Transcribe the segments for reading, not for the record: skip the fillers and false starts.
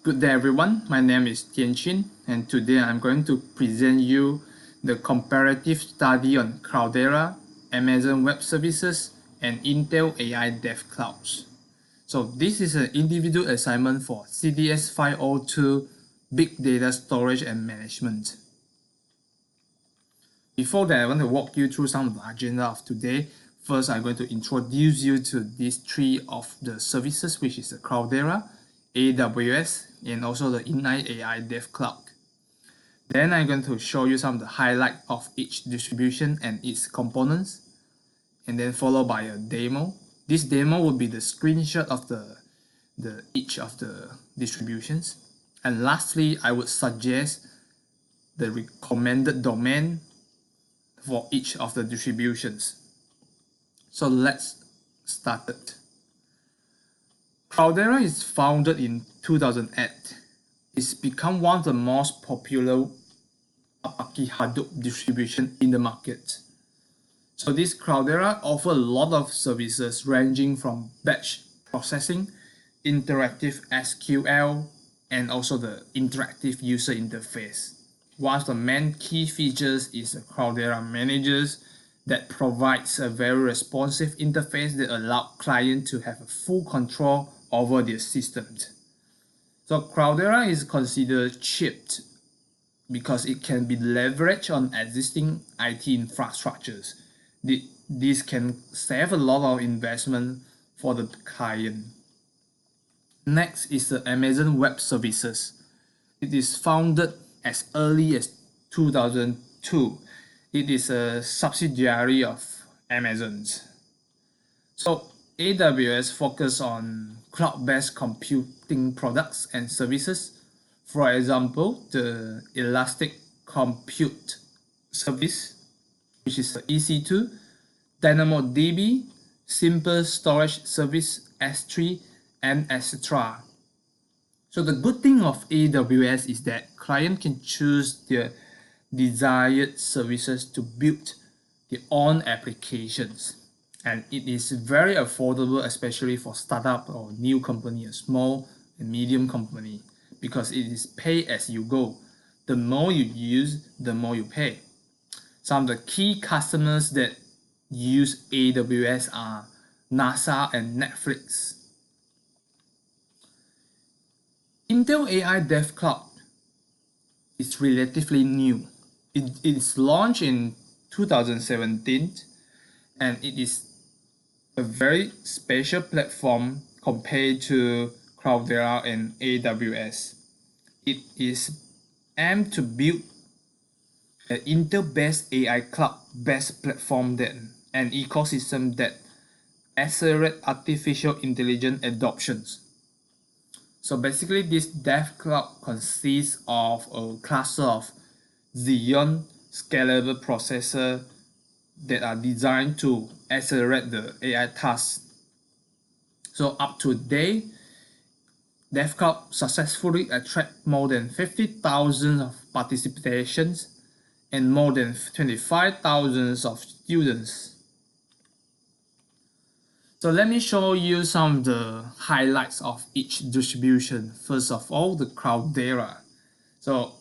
Good day everyone, my name is Tianqin and today I'm going to present you the comparative study on Cloudera, Amazon Web Services and Intel AI DevCloud. So this is an individual assignment for CDS 502 Big Data Storage and Management. Before that, I want to walk you through some of the agenda of today. First, I'm going to introduce you to these three of the services, which is the Cloudera, AWS, and also the Ignite AI DevCloud. Then I'm going to show you some of the highlight of each distribution and its components, and then followed by a demo. This demo will be the screenshot of each of the distributions. And lastly, I would suggest the recommended domain for each of the distributions. So let's start it. Cloudera is founded in 2008. It's become one of the most popular Apache Hadoop distribution in the market. So this Cloudera offers a lot of services ranging from batch processing, interactive SQL, and also the interactive user interface. One of the main key features is the Cloudera Managers that provides a very responsive interface that allows clients to have a full control over their systems. So Cloudera is considered cheap because it can be leveraged on existing IT infrastructures. This can save a lot of investment for the client. Next is the Amazon Web Services. It is founded as early as 2002. It is a subsidiary of Amazon's. So AWS focuses on cloud-based computing products and services. For example, the Elastic Compute Service, which is the EC2, DynamoDB, Simple Storage Service S3, and etc. So the good thing of AWS is that clients can choose their desired services to build their own applications, and it is very affordable, especially for startup or new company, a small and medium company, because it is pay as you go. The more you use, the more you pay. Some of the key customers that use AWS are NASA and Netflix. Intel AI DevCloud is relatively new. It is launched in 2017 and it is a very special platform compared to Cloudera and AWS. It is aimed to build an Intel-based AI cloud-based platform that an ecosystem that accelerates artificial intelligence adoptions. So basically, this DevCloud consists of a cluster of Xeon scalable processors that are designed to accelerate the AI tasks. So up to date, DevCloud successfully attracted more than 50,000 of participations and more than 25,000 of students. So let me show you some of the highlights of each distribution. First of all, the Cloudera. So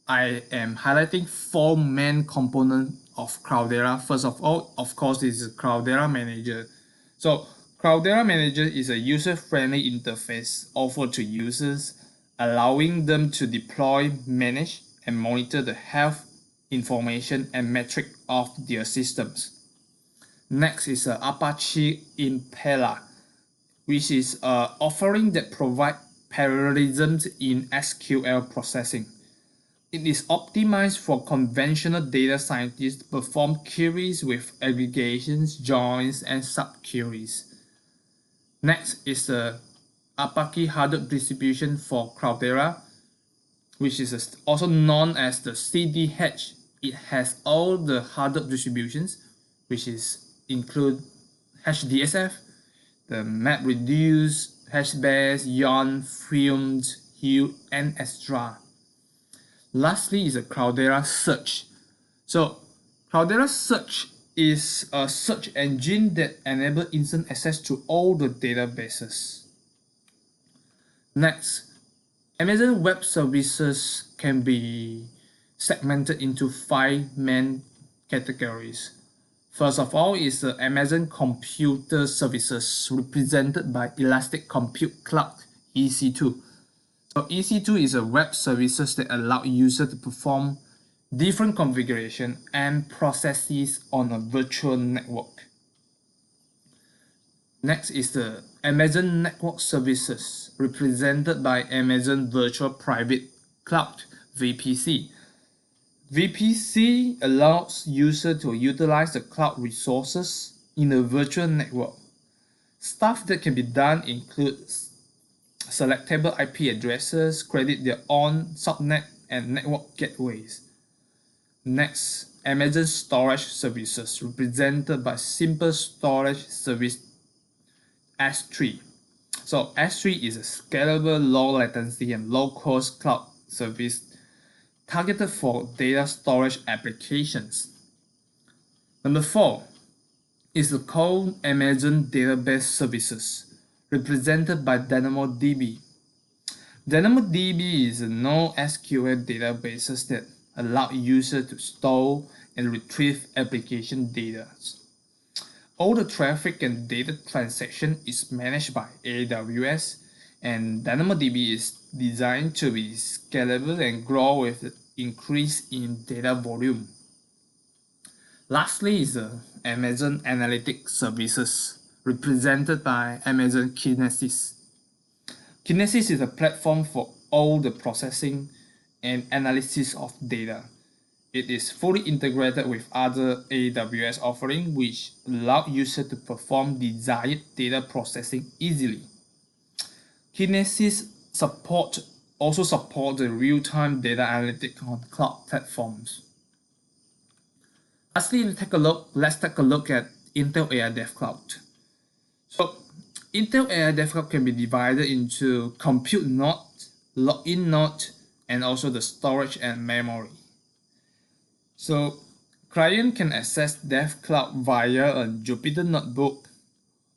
I am highlighting four main components of Cloudera. First of all, of course, is the Cloudera Manager. So Cloudera Manager is a user-friendly interface offered to users, allowing them to deploy, manage, and monitor the health information and metric of their systems. Next is Apache Impala, which is an offering that provides parallelism in SQL processing. It is optimized for conventional data scientists to perform queries with aggregations, joins, and subqueries. Next is the Apache Hadoop distribution for Cloudera, which is also known as the CDH. It has all the Hadoop distributions, which include HDSF, the MapReduce, HBase, Yarn, Filmed, Hue, and etc. Lastly is a Cloudera Search. So Cloudera Search is a search engine that enables instant access to all the databases. Next, Amazon Web Services can be segmented into 5 main categories. First of all is the Amazon Computer Services, represented by Elastic Compute Cloud, EC2. So EC2 is a web services that allow users to perform different configuration and processes on a virtual network. Next is the Amazon Network Services, represented by Amazon Virtual Private Cloud, VPC. VPC allows users to utilize the cloud resources in a virtual network. Stuff that can be done includes selectable IP addresses, create their own subnet and network gateways. Next, Amazon Storage Services, represented by Simple Storage Service S3. So S3 is a scalable, low latency and low cost cloud service targeted for data storage applications. Number 4 is the called Amazon Database Services, represented by DynamoDB. DynamoDB is a NoSQL database that allow users to store and retrieve application data. All the traffic and data transaction is managed by AWS, and DynamoDB is designed to be scalable and grow with the increase in data volume. Lastly is the Amazon Analytics Services, represented by Amazon Kinesis. Kinesis is a platform for all the processing and analysis of data. It is fully integrated with other AWS offerings, which allow users to perform desired data processing easily. Kinesis also supports the real-time data analytics on cloud platforms. Lastly, let's take a look at Intel AI DevCloud. So, Intel AI DevCloud can be divided into compute node, login node, and also the storage and memory. So, client can access DevCloud via a Jupyter notebook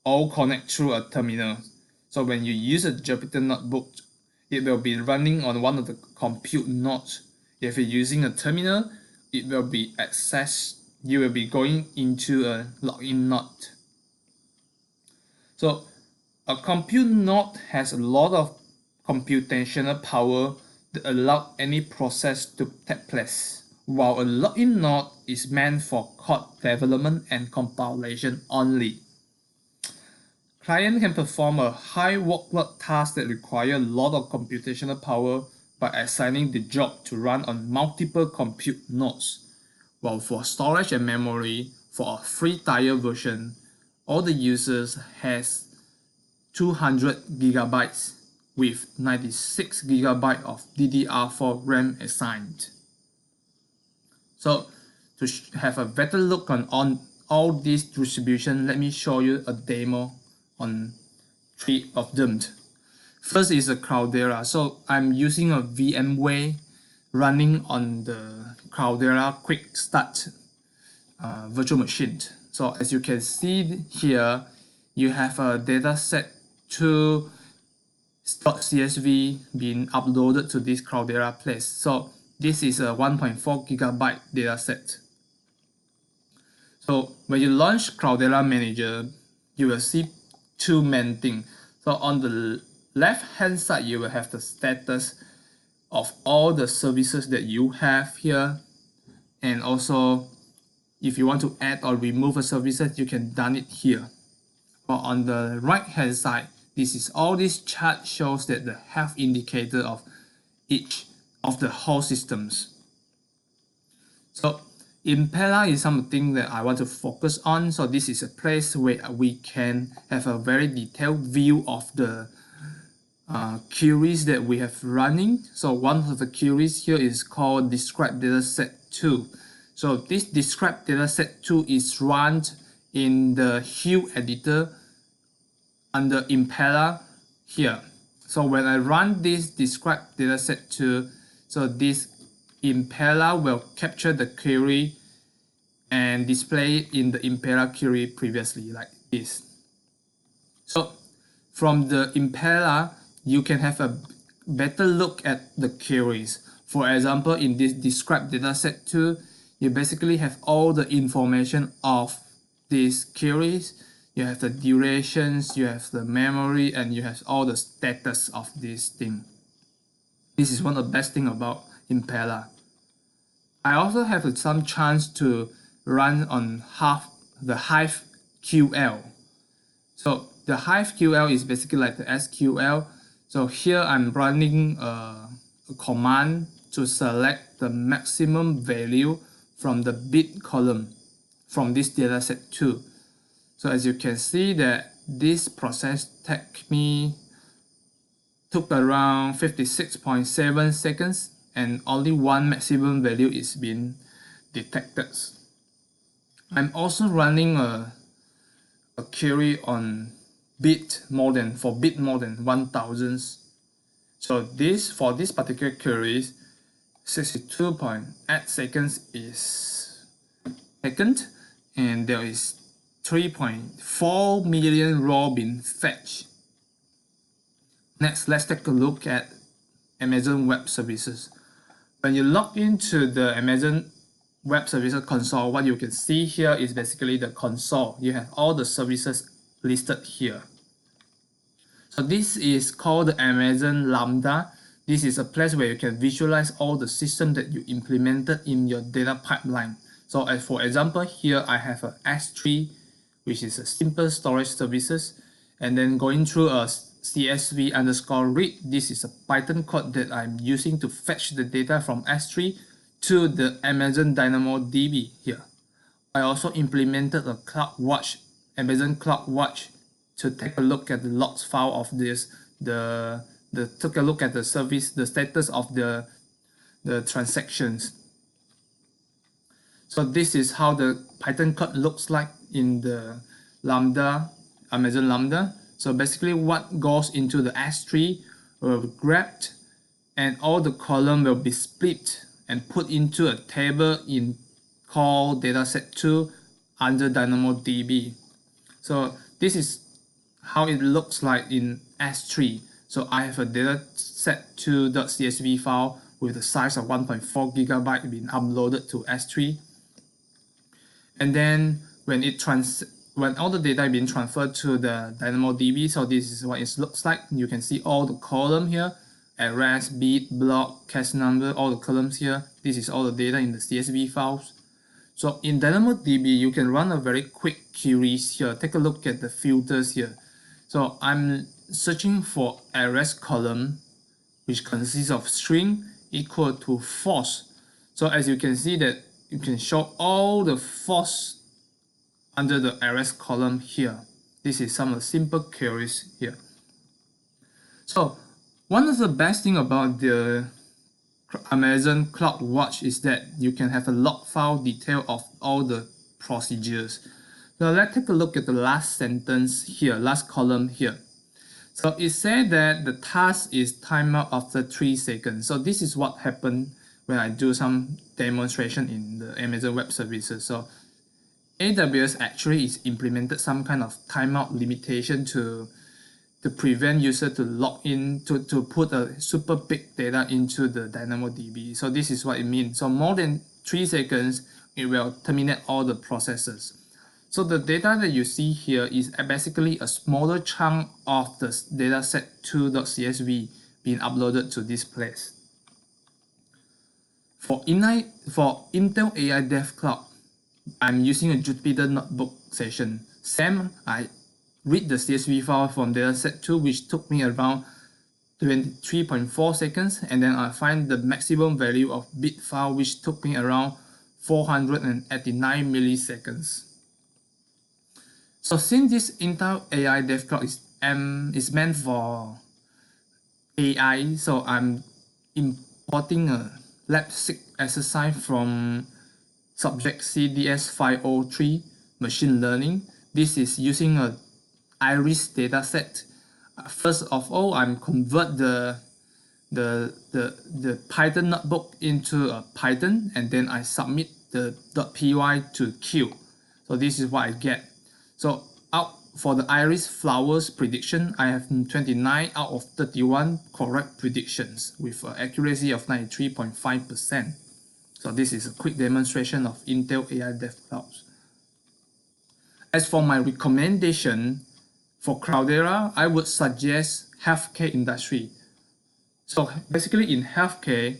or connect through a terminal. So when you use a Jupyter notebook, it will be running on one of the compute nodes. If you're using a terminal, it will be accessed. You will be going into a login node. So a compute node has a lot of computational power that allow any process to take place, while a login node is meant for code development and compilation only. Client can perform a high workload task that require a lot of computational power by assigning the job to run on multiple compute nodes. While for storage and memory, for a free tier version, all the users has 200 GB with 96 GB of DDR4 RAM assigned. So to have a better look on all these distribution, let me show you a demo on 3 of them. First is a Cloudera. So I'm using a VMware running on the Cloudera Quick Start virtual machine. So as you can see here, you have a dataset to .csv being uploaded to this Cloudera place. So this is a 1.4 GB dataset. So when you launch Cloudera Manager, you will see 2 main things. So on the left hand side, you will have the status of all the services that you have here, and also if you want to add or remove a services, you can done it here. But on the right hand side, this is all this chart shows that the health indicator of each of the whole systems. So Impala is something that I want to focus on. So this is a place where we can have a very detailed view of the queries that we have running. So one of the queries here is called describe dataset 2. So this describe dataset 2 is run in the Hue editor under Impala here. So when I run this describe dataset 2, so this Impala will capture the query and display it in the Impala query previously like this. So from the Impala, you can have a better look at the queries. For example, in this describe dataset 2, you basically have all the information of these queries. You have the durations, you have the memory, and you have all the status of this thing. This is one of the best things about Impala. I also have some chance to run on the Hive QL. So the Hive QL is basically like the SQL. So here I'm running a command to select the maximum value from the bit column from this dataset 2. So as you can see that this process took around 56.7 seconds, and only one maximum value is being detected. I'm also running a query on bit more than 1000. So for this particular query, 62.8 seconds is taken, and there is 3.4 million raw being fetched. Next, let's take a look at Amazon Web Services. When you log into the Amazon Web Services console, what you can see here is basically the console. You have all the services listed here. So this is called the Amazon Lambda. This is a place where you can visualize all the systems that you implemented in your data pipeline. So as for example, here I have a S3, which is a simple storage services, and then going through a CSV underscore read. This is a Python code that I'm using to fetch the data from S3 to the Amazon DynamoDB here. I also implemented a CloudWatch, Amazon CloudWatch, to take a look at the logs file of this, take a look at the service, the status of the transactions. So this is how the Python code looks like in the Lambda, Amazon Lambda. So basically what goes into the S3 will be grabbed, and all the column will be split and put into a table called dataset2 under DynamoDB. So this is how it looks like in S3. So I have a dataset2.csv file with a size of 1.4 gigabyte being uploaded to S3. And then when all the data is being transferred to the DynamoDB, so this is what it looks like. You can see all the column here, address, bit, block, cache number, all the columns here. This is all the data in the CSV files. So in DynamoDB, you can run a very quick queries here. Take a look at the filters here. So I'm searching for address column, which consists of string equal to false. So as you can see that you can show all the false under the address column here. This is some of the simple queries here. So one of the best thing about the Amazon CloudWatch is that you can have a log file detail of all the procedures. Now let's take a look at the last sentence here, last column here. So it said that the task is timed out after 3 seconds. So this is what happened when I do some demonstration in the Amazon Web Services. So AWS actually is implemented some kind of timeout limitation to prevent user to log in to put a super big data into the DynamoDB. So this is what it means. So more than 3 seconds, it will terminate all the processes. So the data that you see here is basically a smaller chunk of the dataset2.csv being uploaded to this place. For Intel AI DevCloud, I'm using a Jupyter Notebook session. Same, I read the CSV file from dataset2, which took me around 23.4 seconds, and then I find the maximum value of bit file, which took me around 489 milliseconds. So since this Intel AI DevCloud is meant for AI, so I'm importing a lab 6 exercise from subject CDS 503 machine learning. This is using a iris dataset. First of all, I'm convert the Python notebook into a Python, and then I submit the .py to Q. So this is what I get. So for the iris flowers prediction, I have 29 out of 31 correct predictions with an accuracy of 93.5%. So this is a quick demonstration of Intel AI DevCloud. As for my recommendation for Cloudera, I would suggest healthcare industry. So basically in healthcare,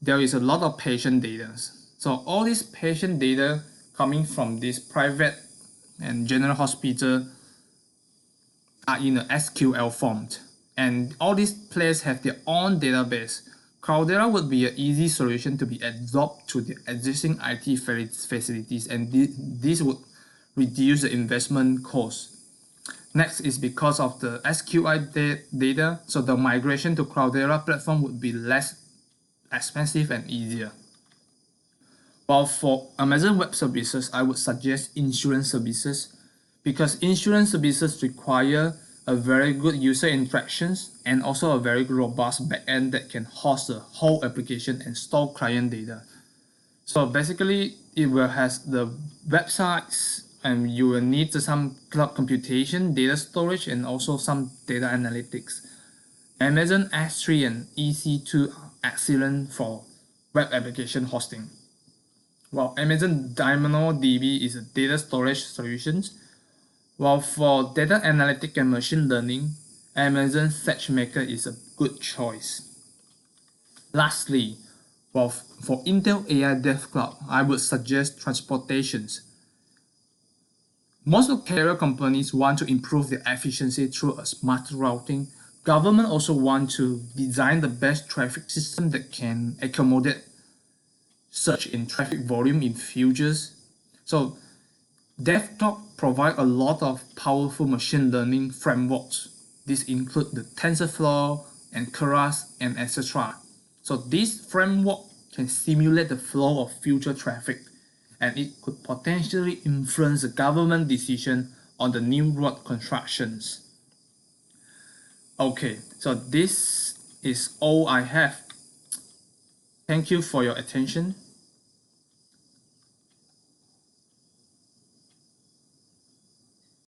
there is a lot of patient data. So all this patient data coming from this private and general hospital are in a SQL form. And all these players have their own database. Cloudera would be an easy solution to be absorbed to the existing IT facilities, and this would reduce the investment cost. Next is because of the SQL data, so the migration to Cloudera platform would be less expensive and easier. While for Amazon Web Services, I would suggest insurance services because insurance services require a very good user interactions and also a very robust backend that can host the whole application and store client data. So basically, it will have the websites, and you will need some cloud computation, data storage, and also some data analytics. Amazon S3 and EC2 are excellent for web application hosting. While Amazon DynamoDB is a data storage solution, while for data analytics and machine learning, Amazon SageMaker is a good choice. Lastly, well, for Intel AI DevCloud, I would suggest transportations. Most of carrier companies want to improve their efficiency through a smart routing. Government also want to design the best traffic system that can accommodate surge in traffic volume in futures. So DevCloud provide a lot of powerful machine learning frameworks. These include the TensorFlow and Keras and etc. So this framework can simulate the flow of future traffic, and it could potentially influence the government decision on the new road constructions. Okay, so this is all I have. Thank you for your attention.